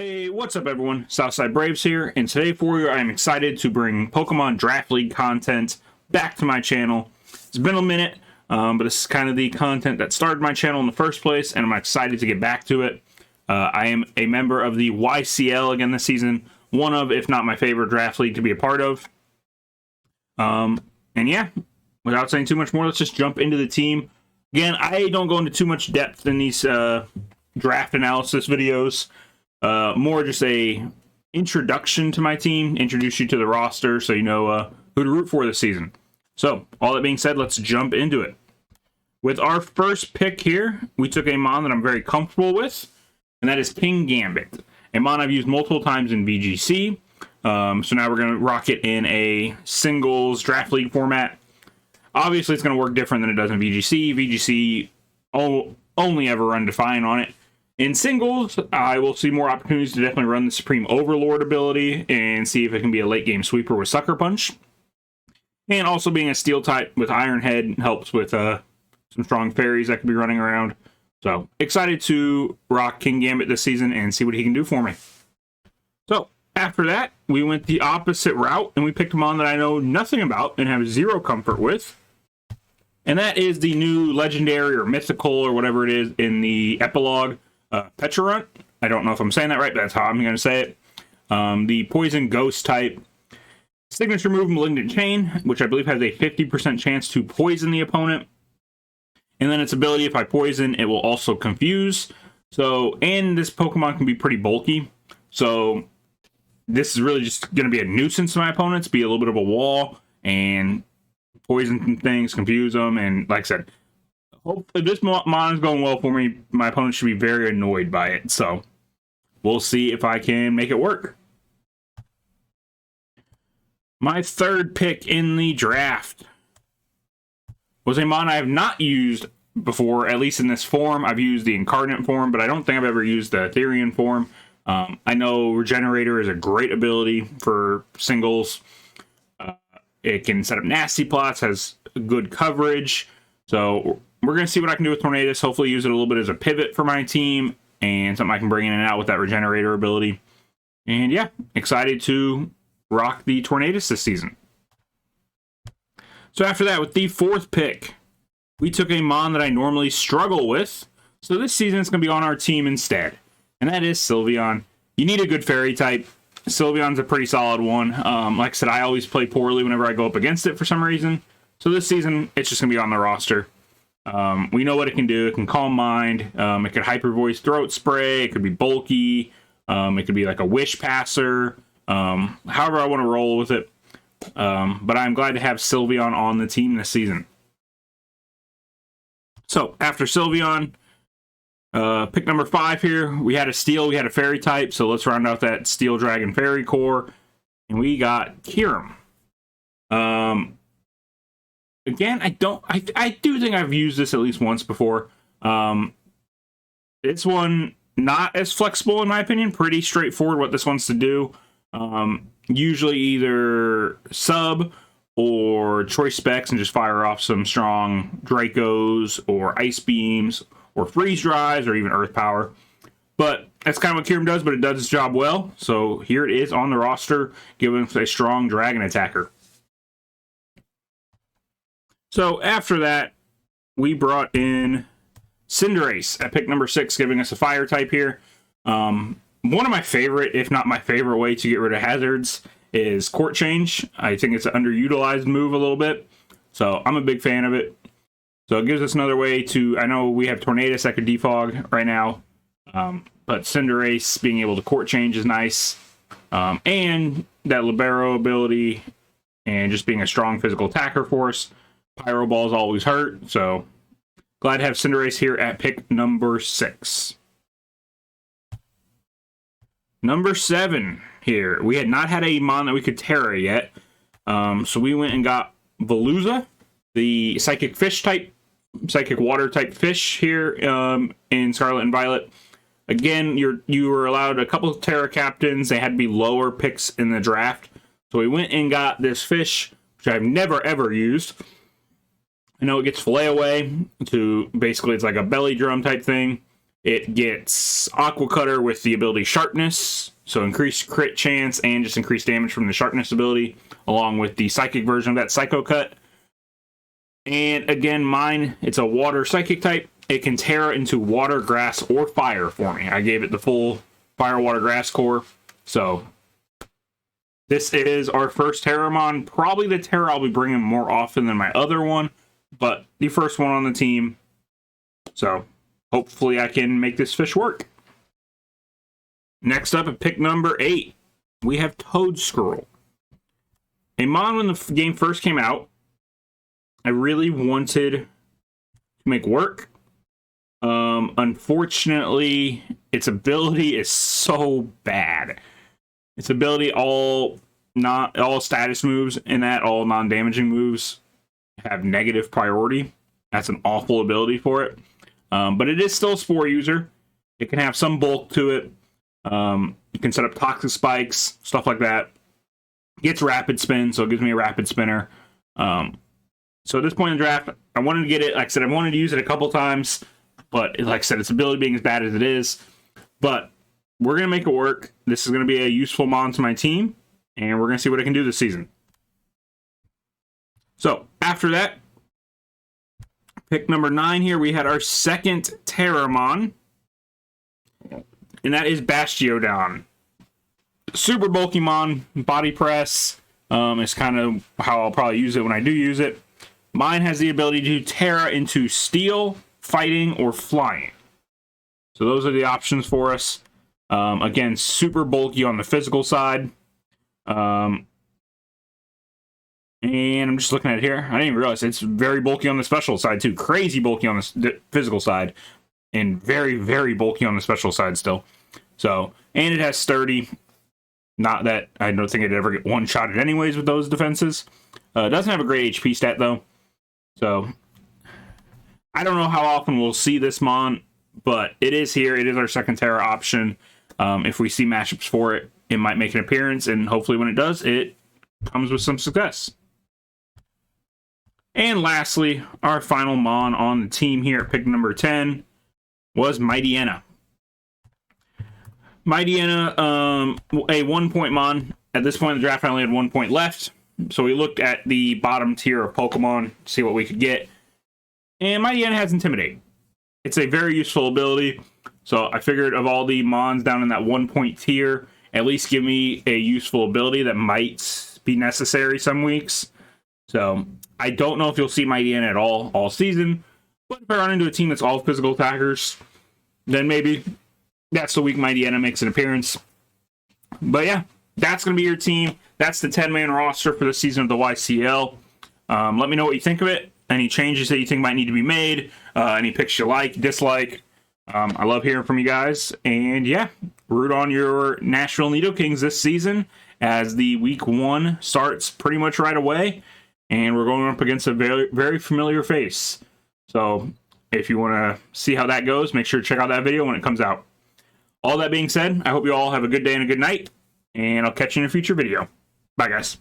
Hey, what's up everyone? Southside Braves here, and today for you I'm excited to bring Pokemon Draft League content back to my channel. It's been a minute, but this is kind of the content that started my channel in the first place, and I'm excited to get back to it. I am a member of the YCL again this season, one of, if not my favorite draft league to be a part of. And yeah, without saying too much more, let's just jump into the team. Again, I don't go into too much depth in these draft analysis videos. More just a introduction to my team, introduce you to the roster so you know who to root for this season. So, all that being said, let's jump into it. With our first pick here, we took a mon that I'm very comfortable with, and that is King Gambit. A mon I've used multiple times in VGC, so now we're going to rock it in a singles draft league format. Obviously, it's going to work different than it does in VGC. VGC only ever run Define on it. In singles, I will see more opportunities to definitely run the Supreme Overlord ability and see if it can be a late game sweeper with Sucker Punch. And also being a steel type with Iron Head helps with some strong fairies that could be running around. So excited to rock King Gambit this season and see what he can do for me. So after that, we went the opposite route and we picked a mon that I know nothing about and have zero comfort with. And that is the new legendary or mythical or whatever it is in the epilogue. Pecharunt. I don't know if I'm saying that right, but that's how I'm going to say it. The Poison Ghost type. Signature move, Malignant Chain, which I believe has a 50% chance to poison the opponent. And then its ability, if I poison, it will also confuse. So, and this Pokemon can be pretty bulky. So, this is really just going to be a nuisance to my opponents, be a little bit of a wall, and poison things, confuse them, and like I said, hopefully this mon is going well for me. My opponent should be very annoyed by it, so we'll see if I can make it work. My third pick in the draft was a mon I have not used before, at least in this form. I've used the Incarnate form, but I don't think I've ever used the Etherean form. I know Regenerator is a great ability for singles. It can set up nasty plots, has good coverage, so we're going to see what I can do with Tornadus. Hopefully use it a little bit as a pivot for my team and something I can bring in and out with that Regenerator ability. And yeah, excited to rock the Tornadus this season. So after that, with the fourth pick, we took a mon that I normally struggle with. So this season it's going to be on our team instead. And that is Sylveon. You need a good fairy type. Sylveon's a pretty solid one. Like I said, I always play poorly whenever I go up against it for some reason. So this season, it's just going to be on the roster. We know what it can do. It can Calm Mind. It could Hyper Voice Throat Spray. It could be bulky. It could be like a Wish Passer. However I want to roll with it. But I'm glad to have Sylveon on the team this season. So after Sylveon, pick number 5 here. We had a Steel. We had a Fairy type. So let's round out that Steel Dragon Fairy core. And we got Kyurem. Again, I do think I've used this at least once before. This one, not as flexible in my opinion. Pretty straightforward what this wants to do. Usually either sub or choice specs and just fire off some strong Dracos or Ice Beams or Freeze Dries or even Earth Power. But that's kind of what Kyurem does, but it does its job well. So here it is on the roster, giving us a strong Dragon attacker. So after that, we brought in Cinderace at pick number 6, giving us a fire type here. One of my favorite, if not my favorite way to get rid of hazards is Court Change. I think it's an underutilized move a little bit, so I'm a big fan of it. So it gives us another way to, I know we have Tornadus that could defog right now, but Cinderace being able to Court Change is nice. And that Libero ability and just being a strong physical attacker for us. Pyro Balls always hurt, so glad to have Cinderace here at pick number 6. Number 7 here. We had not had a mon that we could Terra yet, so we went and got Veluza, the Psychic Fish type, Psychic Water type fish here in Scarlet and Violet. Again, you were allowed a couple of Terra captains. They had to be lower picks in the draft, so we went and got this fish, which I've never ever used. I know it gets Fillet Away to basically it's like a belly drum type thing. It gets Aqua Cutter with the ability Sharpness, so increased crit chance and just increased damage from the Sharpness ability, along with the Psychic version of that Psycho Cut. And again, mine, it's a Water Psychic type. It can Terra into Water, Grass, or Fire for me. I gave it the full Fire, Water, Grass core. So this is our first Terramon. Probably the Terra I'll be bringing more often than my other one, but the first one on the team. So hopefully I can make this fish work. Next up at pick number 8, we have Toadscruel. A mon when the game first came out, I really wanted to make work. Unfortunately, its ability is so bad. Its ability, all status moves and all non-damaging moves have negative priority. That's an awful ability for it. But it is still a Spore user. It can have some bulk to it. You can set up Toxic Spikes, stuff like that. It gets Rapid Spin, so it gives me a Rapid Spinner. So at this point in the draft, I wanted to get it. Like I said, I wanted to use it a couple times, but like I said, its ability being as bad as it is. But we're going to make it work. This is going to be a useful mon to my team, and we're going to see what it can do this season. So after that, pick number 9 here, we had our second Terramon, and that is Bastiodon. Super bulky mon, body press is kind of how I'll probably use it when I do use it. Mine has the ability to Terra into Steel, Fighting, or Flying. So those are the options for us. Again, super bulky on the physical side. And I'm just looking at it here. I didn't even realize it's very bulky on the special side too. Crazy bulky on the physical side. And very, very bulky on the special side still. So, and it has Sturdy. Not that I don't think it'd ever get one-shotted anyways with those defenses. It doesn't have a great HP stat though. So, I don't know how often we'll see this mon, but it is here. It is our second Terra option. If we see matchups for it, it might make an appearance, and hopefully when it does, it comes with some success. And lastly, our final mon on the team here at pick number 10 was Mightyena. Mightyena, a 1-point mon. At this point in the draft, I only had 1 point left. So we looked at the bottom tier of Pokemon to see what we could get. And Mightyena has Intimidate. It's a very useful ability. So I figured of all the mons down in that 1-point tier, at least give me a useful ability that might be necessary some weeks. So I don't know if you'll see Mightyena at all season. But if I run into a team that's all physical attackers, then maybe that's the week Mightyena makes an appearance. But yeah, that's going to be your team. That's the 10-man roster for the season of the YCL. Let me know what you think of it. Any changes that you think might need to be made. Any picks you like, dislike. I love hearing from you guys. And yeah, root on your Nashville Nido-Kings this season as the week 1 starts pretty much right away. And we're going up against a very, very familiar face. So if you want to see how that goes, make sure to check out that video when it comes out. All that being said, I hope you all have a good day and a good night. And I'll catch you in a future video. Bye, guys.